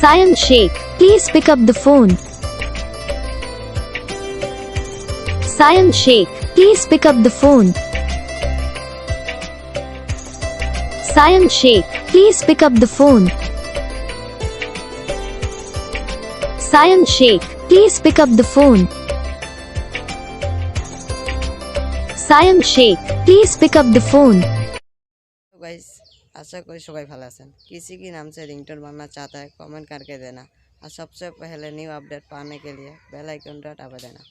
Sajam Sheikh, please pick up the phone. Sajam Sheikh, please pick up the phone. Sajam Sheikh, please pick up the phone. Sajam Sheikh, please pick up the phone. Sajam Sheikh, please pick up the phone. Guys आशा करी सबाई भालो आছেন। किसी की नाम से ringtone बनना चाहता है कमेंट करके देना और सबसे पहले न्यू अपडेट पाने के लिए बेल आइकन दबा देना।